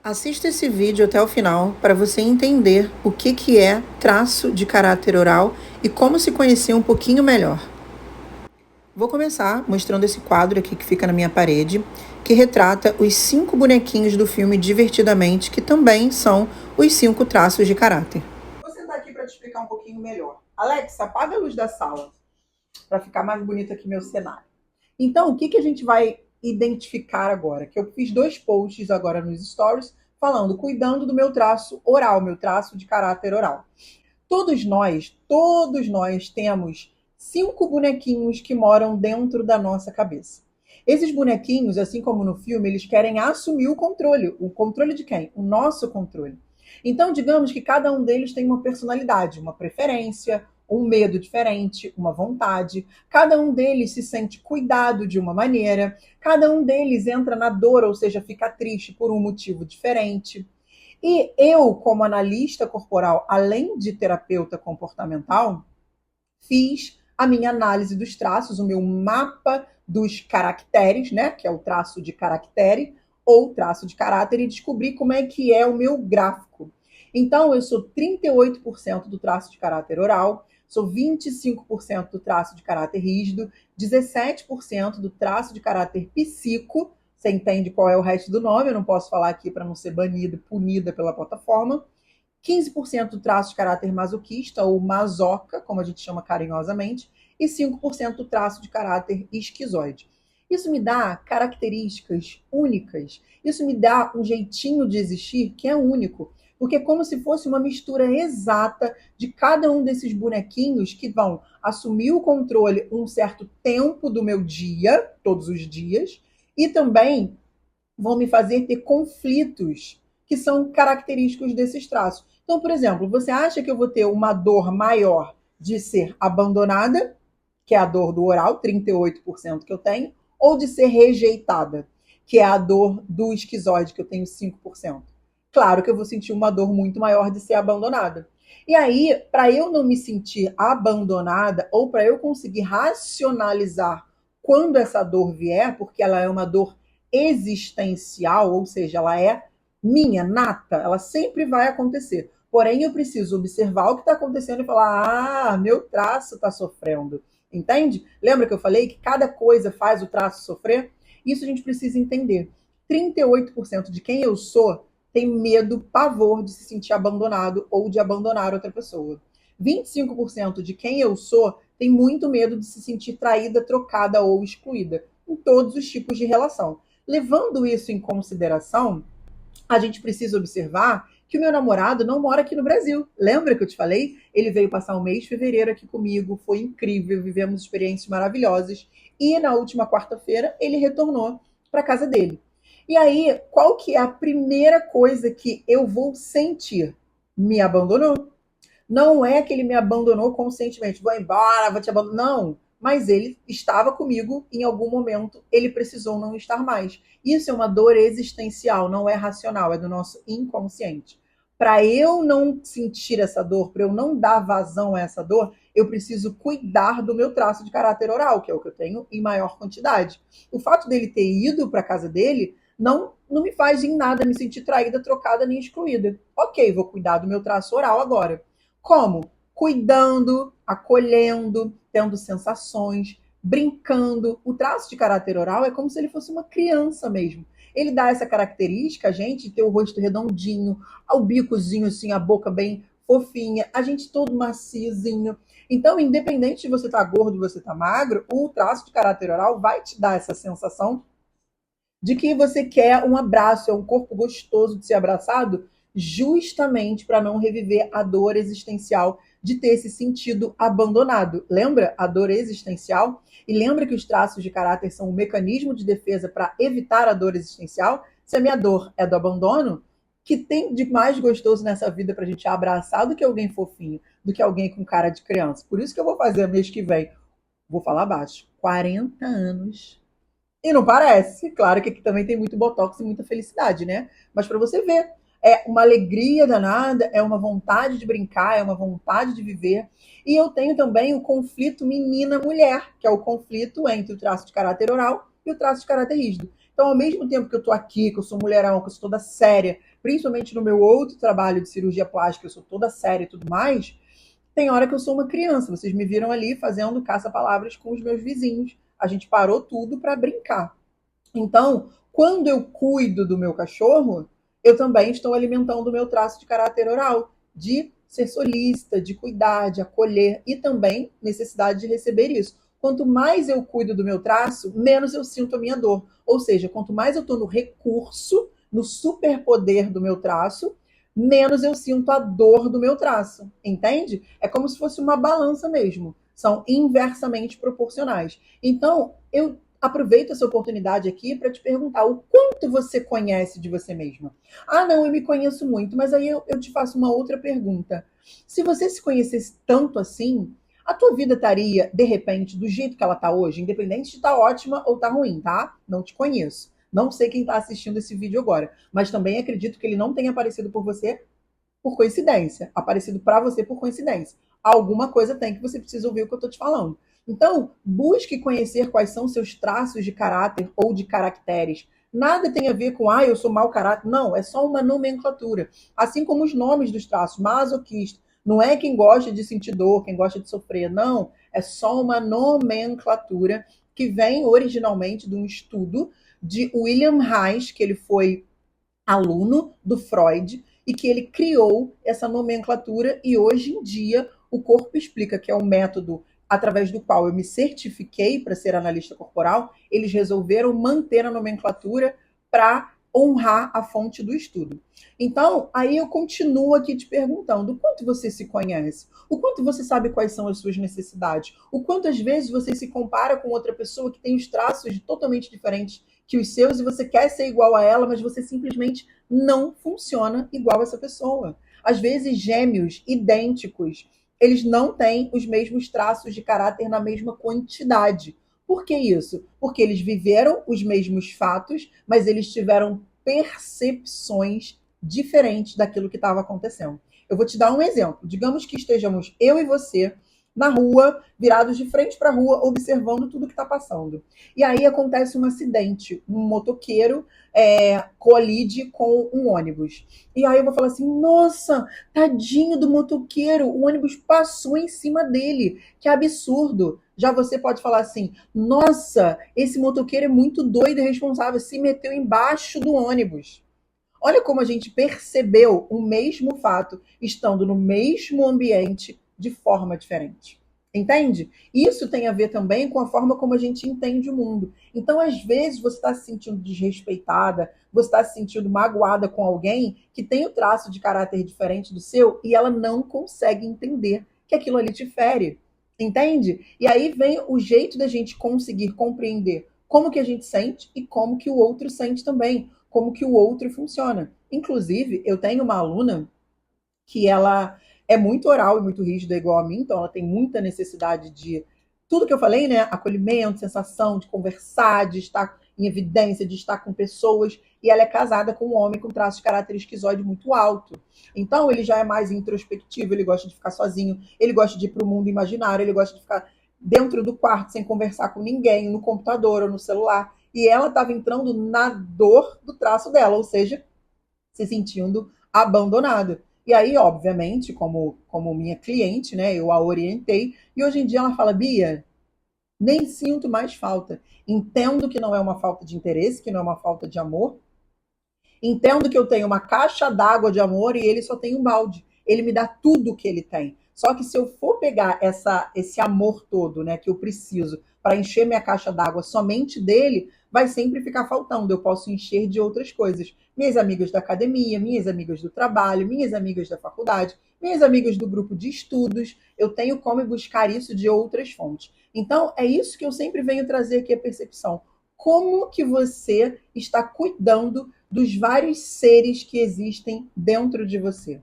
Assista esse vídeo até o final para você entender o que é traço de caráter oral e como se conhecer um pouquinho melhor. Vou começar mostrando esse quadro aqui que fica na minha parede, que retrata os 5 bonequinhos do filme Divertidamente, que também são os 5 traços de caráter. Vou sentar aqui para te explicar um pouquinho melhor. Alexa, apaga a luz da sala para ficar mais bonito aqui meu cenário. Então, o que a gente vai identificar agora? Que eu fiz 2 posts agora nos stories falando, cuidando do meu traço oral, meu traço de caráter oral. Todos nós temos 5 bonequinhos que moram dentro da nossa cabeça. Esses bonequinhos, assim como no filme, eles querem assumir o controle. O controle de quem? O nosso controle. Então, digamos que cada um deles tem uma personalidade, uma preferência, um medo diferente, uma vontade. Cada um deles se sente cuidado de uma maneira. Cada um deles entra na dor, ou seja, fica triste por um motivo diferente. E eu, como analista corporal, além de terapeuta comportamental, fiz a minha análise dos traços, o meu mapa dos caracteres, né, que é o traço de caractere ou traço de caráter, e descobri como é que é o meu gráfico. Então, eu sou 38% do traço de caráter oral, sou 25% do traço de caráter rígido, 17% do traço de caráter psico. Você entende qual é o resto do nome, eu não posso falar aqui para não ser banida, punida pela plataforma. 15% do traço de caráter masoquista, ou masoca, como a gente chama carinhosamente, e 5% do traço de caráter esquizoide. Isso me dá características únicas, isso me dá um jeitinho de existir que é único, porque é como se fosse uma mistura exata de cada um desses bonequinhos que vão assumir o controle um certo tempo do meu dia, todos os dias, e também vão me fazer ter conflitos que são característicos desses traços. Então, por exemplo, você acha que eu vou ter uma dor maior de ser abandonada, que é a dor do oral, 38% que eu tenho, ou de ser rejeitada, que é a dor do esquizoide, que eu tenho 5%? Claro que eu vou sentir uma dor muito maior de ser abandonada. E aí, para eu não me sentir abandonada, ou para eu conseguir racionalizar quando essa dor vier, porque ela é uma dor existencial, ou seja, ela é minha, nata, ela sempre vai acontecer. Porém, eu preciso observar o que está acontecendo e falar: ah, meu traço está sofrendo. Entende? Lembra que eu falei que cada coisa faz o traço sofrer? Isso a gente precisa entender. 38% de quem eu sou tem medo, pavor de se sentir abandonado ou de abandonar outra pessoa. 25% de quem eu sou tem muito medo de se sentir traída, trocada ou excluída, em todos os tipos de relação. Levando isso em consideração, a gente precisa observar que o meu namorado não mora aqui no Brasil. Lembra que eu te falei? Ele veio passar o mês de fevereiro aqui comigo, foi incrível, vivemos experiências maravilhosas. E na última quarta-feira ele retornou para casa dele. E aí, qual que é a primeira coisa que eu vou sentir? Me abandonou. Não é que ele me abandonou conscientemente, vou embora, vou te abandonar. Não, mas ele estava comigo em algum momento, ele precisou não estar mais. Isso é uma dor existencial, não é racional, é do nosso inconsciente. Para eu não sentir essa dor, para eu não dar vazão a essa dor, eu preciso cuidar do meu traço de caráter oral, que é o que eu tenho em maior quantidade. O fato dele ter ido para casa dele não me faz em nada me sentir traída, trocada nem excluída. Ok, vou cuidar do meu traço oral agora. Como? Cuidando, acolhendo, tendo sensações, brincando. O traço de caráter oral é como se ele fosse uma criança mesmo. Ele dá essa característica, a gente, de ter o rosto redondinho, o bicozinho assim, a boca bem fofinha, a gente todo maciozinho. Então, independente de você estar gordo ou você estar magro, o traço de caráter oral vai te dar essa sensação de que você quer um abraço, é um corpo gostoso de ser abraçado, justamente para não reviver a dor existencial de ter se sentido abandonado. Lembra a dor existencial? E lembra que os traços de caráter são um mecanismo de defesa para evitar a dor existencial? Se a minha dor é do abandono, que tem de mais gostoso nessa vida para a gente abraçar do que alguém fofinho, do que alguém com cara de criança. Por isso que eu vou fazer mês que vem, vou falar baixo, 40 anos e não parece. Claro que aqui também tem muito botox e muita felicidade, né? Mas para você ver, é uma alegria danada, é uma vontade de brincar, é uma vontade de viver. E eu tenho também o conflito menina-mulher, que é o conflito entre o traço de caráter oral e o traço de caráter rígido. Então, ao mesmo tempo que eu tô aqui, que eu sou mulherão, que eu sou toda séria, principalmente no meu outro trabalho de cirurgia plástica, eu sou toda séria e tudo mais, tem hora que eu sou uma criança. Vocês me viram ali fazendo caça-palavras com os meus vizinhos. A gente parou tudo para brincar. Então, quando eu cuido do meu cachorro, eu também estou alimentando o meu traço de caráter oral, de ser solícita, de cuidar, de acolher e também necessidade de receber isso. Quanto mais eu cuido do meu traço, menos eu sinto a minha dor. Ou seja, quanto mais eu estou no recurso, no superpoder do meu traço, menos eu sinto a dor do meu traço. Entende? É como se fosse uma balança mesmo. São inversamente proporcionais. Então, eu aproveito essa oportunidade aqui para te perguntar o quanto você conhece de você mesma. Ah, não, eu me conheço muito, mas aí eu te faço uma outra pergunta. Se você se conhecesse tanto assim, a tua vida estaria, de repente, do jeito que ela está hoje, independente de estar ótima ou estar ruim, tá? Não te conheço. Não sei quem está assistindo esse vídeo agora, mas também acredito que ele não tenha aparecido por você por coincidência, aparecido para você por coincidência. Alguma coisa tem que você precisa ouvir o que eu estou te falando. Então, busque conhecer quais são seus traços de caráter ou de caracteres. Nada tem a ver com, eu sou mau caráter. Não, é só uma nomenclatura. Assim como os nomes dos traços, masoquista. Não é quem gosta de sentir dor, quem gosta de sofrer. Não, é só uma nomenclatura que vem originalmente de um estudo de William Reich, que ele foi aluno do Freud e que ele criou essa nomenclatura e hoje em dia o Corpo Explica, que é um método através do qual eu me certifiquei para ser analista corporal, eles resolveram manter a nomenclatura para honrar a fonte do estudo. Então, aí eu continuo aqui te perguntando, o quanto você se conhece? O quanto você sabe quais são as suas necessidades? O quanto às vezes você se compara com outra pessoa que tem os traços totalmente diferentes que os seus e você quer ser igual a ela, mas você simplesmente não funciona igual a essa pessoa. Às vezes, gêmeos idênticos, eles não têm os mesmos traços de caráter na mesma quantidade. Por que isso? Porque eles viveram os mesmos fatos, mas eles tiveram percepções diferentes daquilo que estava acontecendo. Eu vou te dar um exemplo. Digamos que estejamos eu e você na rua, virados de frente para a rua, observando tudo que está passando. E aí acontece um acidente, um motoqueiro colide com um ônibus. E aí eu vou falar assim, nossa, tadinho do motoqueiro, o ônibus passou em cima dele, que absurdo. Já você pode falar assim, nossa, esse motoqueiro é muito doido e irresponsável, se meteu embaixo do ônibus. Olha como a gente percebeu o mesmo fato, estando no mesmo ambiente, de forma diferente. Entende? Isso tem a ver também com a forma como a gente entende o mundo. Então, às vezes, você está se sentindo desrespeitada, você está se sentindo magoada com alguém que tem o traço de caráter diferente do seu e ela não consegue entender que aquilo ali te fere. Entende? E aí vem o jeito da gente conseguir compreender como que a gente sente e como que o outro sente também, como que o outro funciona. Inclusive, eu tenho uma aluna que ela é muito oral e muito rígida igual a mim, então ela tem muita necessidade de tudo que eu falei, né? Acolhimento, sensação de conversar, de estar em evidência, de estar com pessoas, e ela é casada com um homem com traço de caráter esquizoide muito alto. Então ele já é mais introspectivo, ele gosta de ficar sozinho, ele gosta de ir para o mundo imaginário, ele gosta de ficar dentro do quarto sem conversar com ninguém, no computador ou no celular. E ela estava entrando na dor do traço dela, ou seja, se sentindo abandonada. E aí, obviamente, como minha cliente, né, eu a orientei, e hoje em dia ela fala, Bia, nem sinto mais falta. Entendo que não é uma falta de interesse, que não é uma falta de amor. Entendo que eu tenho uma caixa d'água de amor e ele só tem um balde. Ele me dá tudo o que ele tem. Só que se eu for pegar esse amor todo, né, que eu preciso para encher minha caixa d'água somente dele, vai sempre ficar faltando. Eu posso encher de outras coisas. Minhas amigas da academia, minhas amigas do trabalho, minhas amigas da faculdade, minhas amigas do grupo de estudos. Eu tenho como buscar isso de outras fontes. Então, é isso que eu sempre venho trazer aqui a percepção. Como que você está cuidando dos vários seres que existem dentro de você?